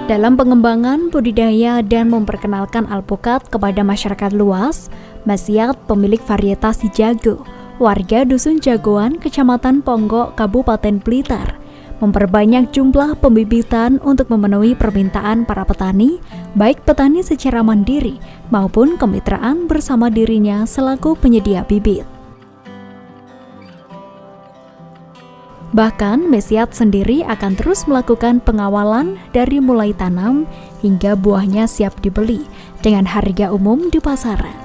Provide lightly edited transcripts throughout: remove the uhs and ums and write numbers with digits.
Dalam pengembangan, budidaya, dan memperkenalkan alpukat kepada masyarakat luas, Masyad, pemilik varietas Jago, warga Dusun Jagoan, Kecamatan Ponggok, Kabupaten Blitar, memperbanyak jumlah pembibitan untuk memenuhi permintaan para petani, baik petani secara mandiri maupun kemitraan bersama dirinya selaku penyedia bibit. Bahkan, Masyad sendiri akan terus melakukan pengawalan dari mulai tanam hingga buahnya siap dibeli dengan harga umum di pasaran.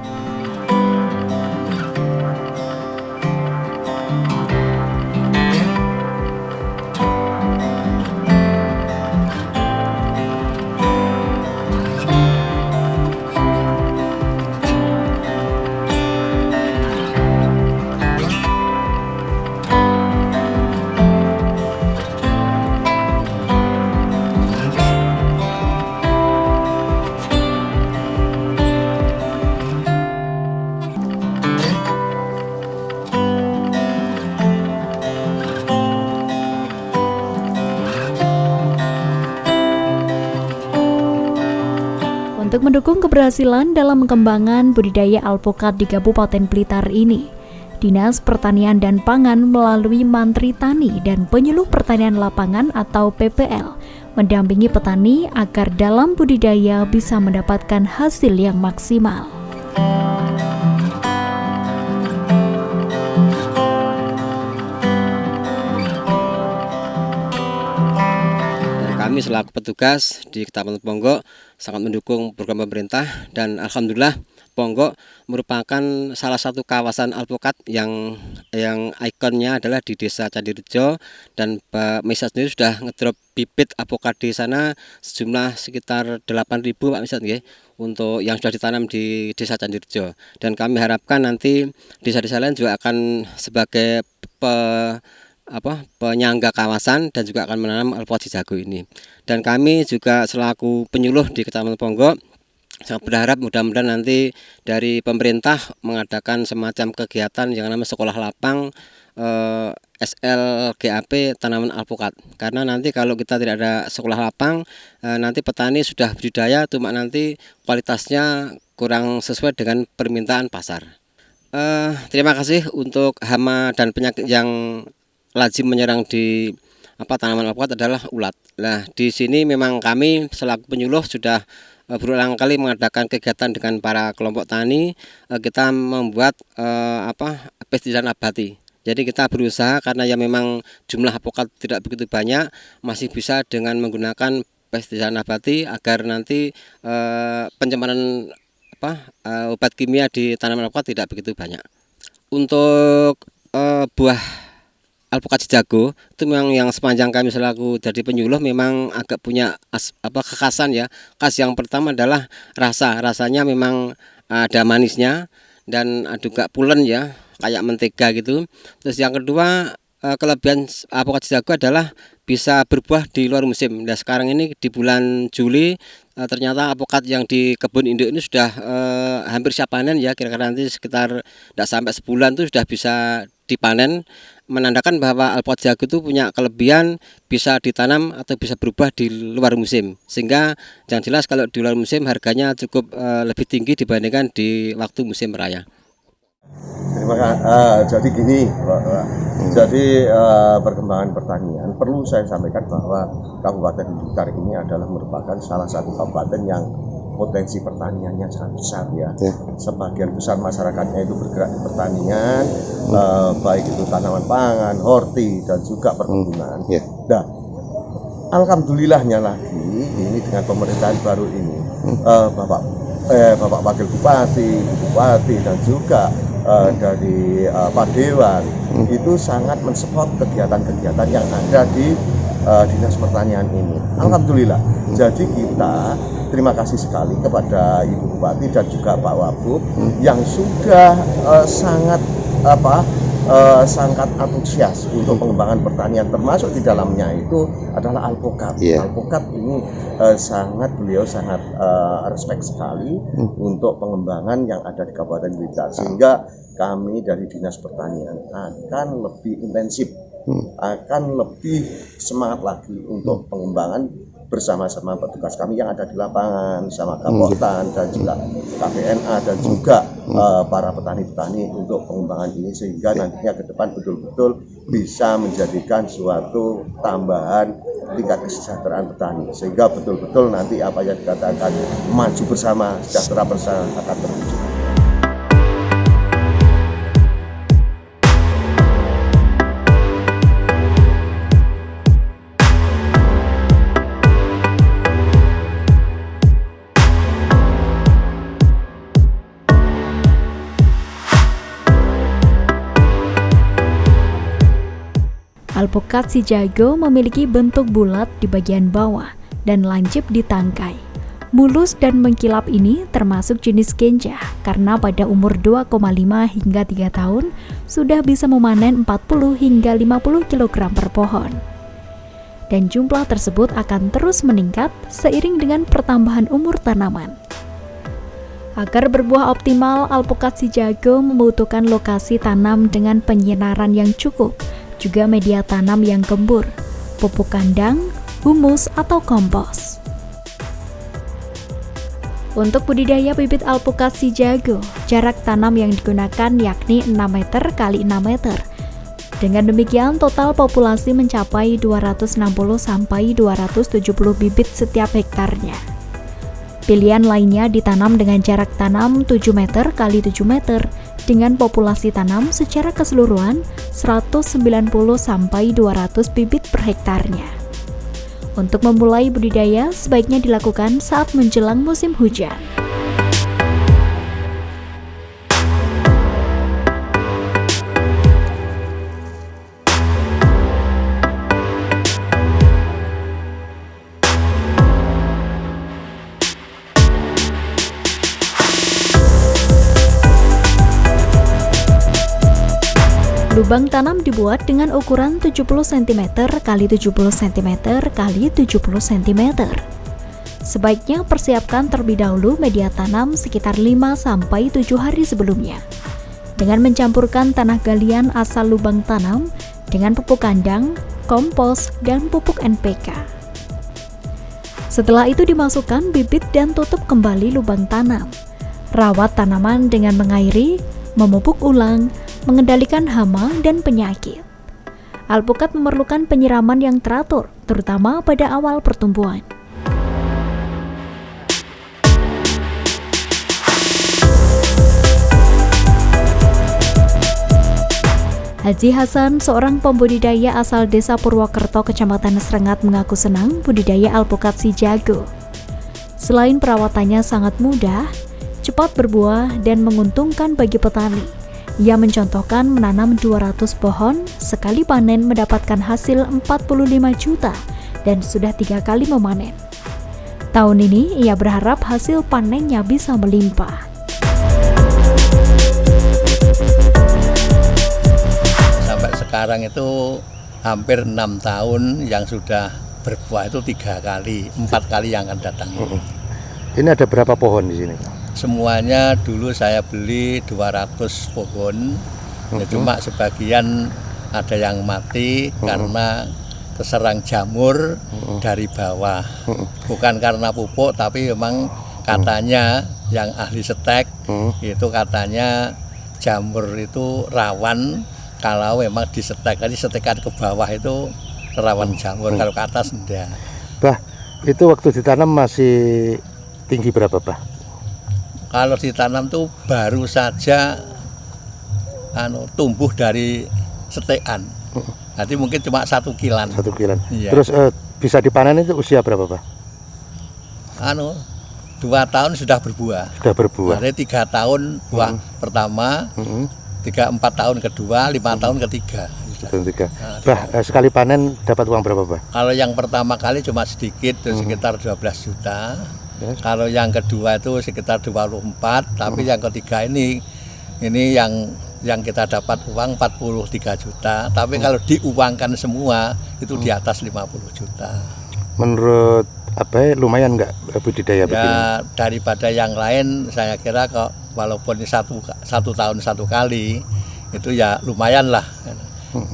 Untuk mendukung keberhasilan dalam pengembangan budidaya alpukat di Kabupaten Blitar ini, Dinas Pertanian dan Pangan melalui Mantri Tani dan Penyuluh Pertanian Lapangan atau PPL mendampingi petani agar dalam budidaya bisa mendapatkan hasil yang maksimal. Kami selaku petugas di Kecamatan Ponggok sangat mendukung program pemerintah, dan alhamdulillah Ponggok merupakan salah satu kawasan alpukat yang ikonnya adalah di Desa Candirejo, dan Pak Masyad sendiri sudah ngedrop bibit alpukat di sana sejumlah sekitar 8.000 Pak Masyad nggih, untuk yang sudah ditanam di Desa Candirejo, dan kami harapkan nanti desa-desa lain juga akan sebagai penyangga kawasan dan juga akan menanam alpukat Jago ini. Dan kami juga selaku penyuluh di Kecamatan Ponggok sangat berharap mudah-mudahan nanti dari pemerintah mengadakan semacam kegiatan yang namanya sekolah lapang SLGAP tanaman alpukat. Karena nanti kalau kita tidak ada sekolah lapang, nanti petani sudah budidaya cuma nanti kualitasnya kurang sesuai dengan permintaan pasar. Terima kasih. Untuk hama dan penyakit yang lazim menyerang di tanaman alpukat adalah ulat. Nah, di sini memang kami selaku penyuluh sudah berulang kali mengadakan kegiatan dengan para kelompok tani. Kita membuat pestisida nabati. Jadi kita berusaha, karena ya memang jumlah alpukat tidak begitu banyak, masih bisa dengan menggunakan pestisida nabati agar nanti pencemaran obat kimia di tanaman alpukat tidak begitu banyak. Untuk buah alpukat Jago itu memang yang sepanjang kami selaku jadi penyuluh memang agak punya kekhasan ya. Khas yang pertama adalah rasanya memang ada manisnya dan juga pulen ya, kayak mentega gitu. Terus yang kedua, kelebihan alpukat Jago adalah bisa berbuah di luar musim. Nah, sekarang ini di bulan Juli ternyata alpukat yang di kebun induk ini sudah hampir siap panen ya, kira-kira nanti sekitar tidak sampai sebulan itu sudah bisa dipanen, menandakan bahwa alpukat Jago itu punya kelebihan bisa ditanam atau bisa berubah di luar musim, sehingga yang jelas kalau di luar musim harganya cukup lebih tinggi dibandingkan di waktu musim raya. Terima kasih. Jadi gini, jadi perkembangan pertanian perlu saya sampaikan bahwa Kabupaten Blitar ini adalah merupakan salah satu kabupaten yang potensi pertaniannya sangat besar ya. Sebagian besar masyarakatnya itu bergerak di pertanian, baik itu tanaman pangan, horti, dan juga perkebunan. Nah, alhamdulillahnya lagi ini dengan pemerintahan baru ini, Bapak Wakil Bupati, Ibu Bupati, dan juga dari Pak Dewan itu sangat mensupport kegiatan-kegiatan yang ada di Dinas Pertanian ini. Alhamdulillah. Jadi kita terima kasih sekali kepada Ibu Bupati dan juga Pak Wagub yang sudah sangat sangat antusias untuk pengembangan pertanian, termasuk di dalamnya itu adalah alpukat. Alpukat ini beliau sangat respect sekali untuk pengembangan yang ada di Kabupaten Blitar, sehingga kami dari Dinas Pertanian akan lebih intensif, akan lebih semangat lagi untuk pengembangan bersama-sama petugas kami yang ada di lapangan, sama Kapoltan dan juga KPNA dan juga para petani-petani untuk pengembangan ini, sehingga nantinya ke depan betul-betul bisa menjadikan suatu tambahan tingkat kesejahteraan petani, sehingga betul-betul nanti apa yang dikatakan maju bersama, sejahtera bersama akan terwujud. Alpukat si jago memiliki bentuk bulat di bagian bawah dan lancip di tangkai. Mulus dan mengkilap ini termasuk jenis genja karena pada umur 2,5 hingga 3 tahun sudah bisa memanen 40 hingga 50 kg per pohon. Dan jumlah tersebut akan terus meningkat seiring dengan pertambahan umur tanaman. Agar berbuah optimal, alpukat si jago membutuhkan lokasi tanam dengan penyinaran yang cukup, juga media tanam yang gembur, pupuk kandang, humus, atau kompos. Untuk budidaya bibit alpukat si jago, jarak tanam yang digunakan yakni 6 meter x 6 meter. Dengan demikian, total populasi mencapai 260-270 bibit setiap hektarnya. Pilihan lainnya ditanam dengan jarak tanam 7 meter x 7 meter, dengan populasi tanam secara keseluruhan 190-200 bibit per hektarnya. Untuk memulai budidaya, sebaiknya dilakukan saat menjelang musim hujan. Lubang tanam dibuat dengan ukuran 70 cm x 70 cm x 70 cm. Sebaiknya persiapkan terlebih dahulu media tanam sekitar 5-7 hari sebelumnya, dengan mencampurkan tanah galian asal lubang tanam dengan pupuk kandang, kompos, dan pupuk NPK. Setelah itu dimasukkan bibit dan tutup kembali lubang tanam. Rawat tanaman dengan mengairi, memupuk ulang, mengendalikan hama dan penyakit. Alpukat memerlukan penyiraman yang teratur, terutama pada awal pertumbuhan. Haji Hasan, seorang pembudidaya asal Desa Purwokerto, Kecamatan Srengat, mengaku senang budidaya alpukat si jago. Selain perawatannya sangat mudah, cepat berbuah dan menguntungkan bagi petani. Ia mencontohkan menanam 200 pohon, sekali panen mendapatkan hasil 45 juta dan sudah 3 kali memanen. Tahun ini ia berharap hasil panennya bisa melimpah. Sampai sekarang itu hampir 6 tahun yang sudah berbuah itu 3 kali, 4 kali yang akan datang ini. Ini ada berapa pohon di sini? Semuanya dulu saya beli 200 pohon, ya cuma sebagian ada yang mati karena keserang jamur dari bawah. Bukan karena pupuk, tapi memang katanya yang ahli setek itu katanya jamur itu rawan kalau memang disetek. Jadi setekan ke bawah itu rawan jamur, kalau ke atas enggak. Bah, itu waktu ditanam masih tinggi berapa, Bah? Kalau ditanam tuh baru saja tumbuh dari setekan. Nanti mungkin cuma 1 kilan. 1 kilan. Iya. Terus bisa dipanen itu usia berapa, Pak? 2 tahun sudah berbuah. Sudah berbuah. Dari 3 tahun buah pertama, 3-4 tahun kedua, 5 tahun ketiga. Tiga. Bah, sekali panen dapat uang berapa, Pak? Kalau yang pertama kali cuma sedikit, sekitar 12 juta. Kalau yang kedua itu sekitar 24, tapi yang ketiga ini yang kita dapat uang 43 juta. Tapi kalau diuangkan semua itu di atas 50 juta. Menurut lumayan nggak budidaya begini? Ya daripada yang lain saya kira kok walaupun satu tahun 1 kali itu ya lumayan lah.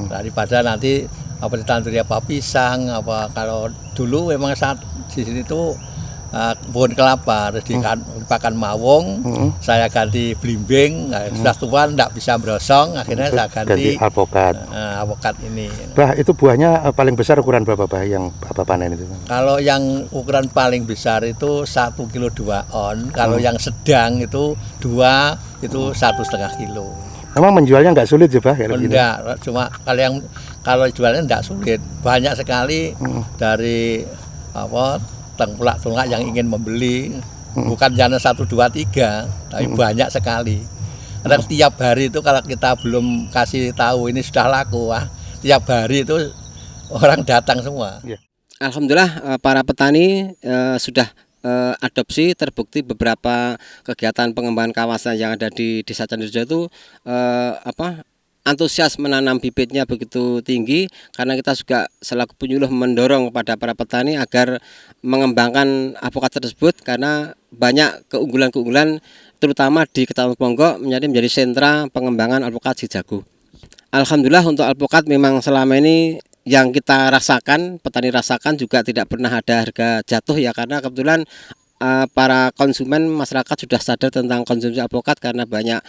Daripada nanti apa ditandur apa pisang, apa kalau dulu memang saat di sini tuh kebun kelapa, terus dipakan mawung, saya ganti blimbing, nah, sudah tua tidak bisa brosong, akhirnya saya ganti alpukat. Alpukat ini. Bah, itu buahnya paling besar ukuran berapa, Bah, yang Bapak panen itu? Kalau yang ukuran paling besar itu 1 kilo 2 on, kalau yang sedang itu 2 itu 1,5 kilo. Memang menjualnya nggak sulit ya, Bah? Enggak, cuma kalau jualnya enggak sulit, banyak sekali dari tengkulak-tengkulak yang ingin membeli, bukan hanya 1, 2, 3, tapi banyak sekali. Karena tiap hari itu kalau kita belum kasih tahu ini sudah laku, tiap hari itu orang datang semua. Alhamdulillah para petani sudah adopsi, terbukti beberapa kegiatan pengembangan kawasan yang ada di Desa Candirejo itu antusias menanam bibitnya begitu tinggi, karena kita juga selaku penyuluh mendorong kepada para petani agar mengembangkan alpukat tersebut, karena banyak keunggulan-keunggulan terutama di Kecamatan Ponggok menjadi sentra pengembangan alpukat si jago. Alhamdulillah untuk alpukat memang selama ini yang kita rasakan, petani rasakan juga tidak pernah ada harga jatuh ya, karena kebetulan para konsumen masyarakat sudah sadar tentang konsumsi alpukat karena banyak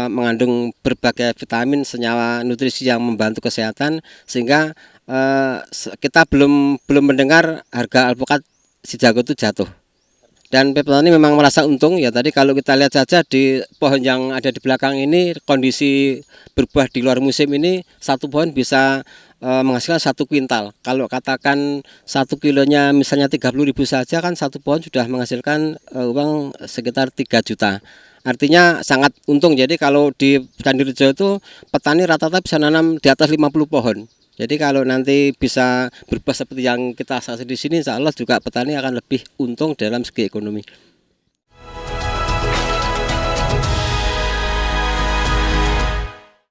mengandung berbagai vitamin, senyawa nutrisi yang membantu kesehatan, sehingga kita belum mendengar harga alpukat si jago itu jatuh. Dan petani memang merasa untung ya. Tadi kalau kita lihat saja di pohon yang ada di belakang ini, kondisi berbuah di luar musim ini, satu pohon bisa menghasilkan 1 kuintal. Kalau katakan 1 kilonya misalnya 30.000 saja, kan satu pohon sudah menghasilkan uang sekitar 3 juta. Artinya sangat untung. Jadi kalau di Candirejo itu petani rata-rata bisa nanam di atas 50 pohon. Jadi kalau nanti bisa berbuah seperti yang kita saksikan di sini, insya Allah juga petani akan lebih untung dalam segi ekonomi.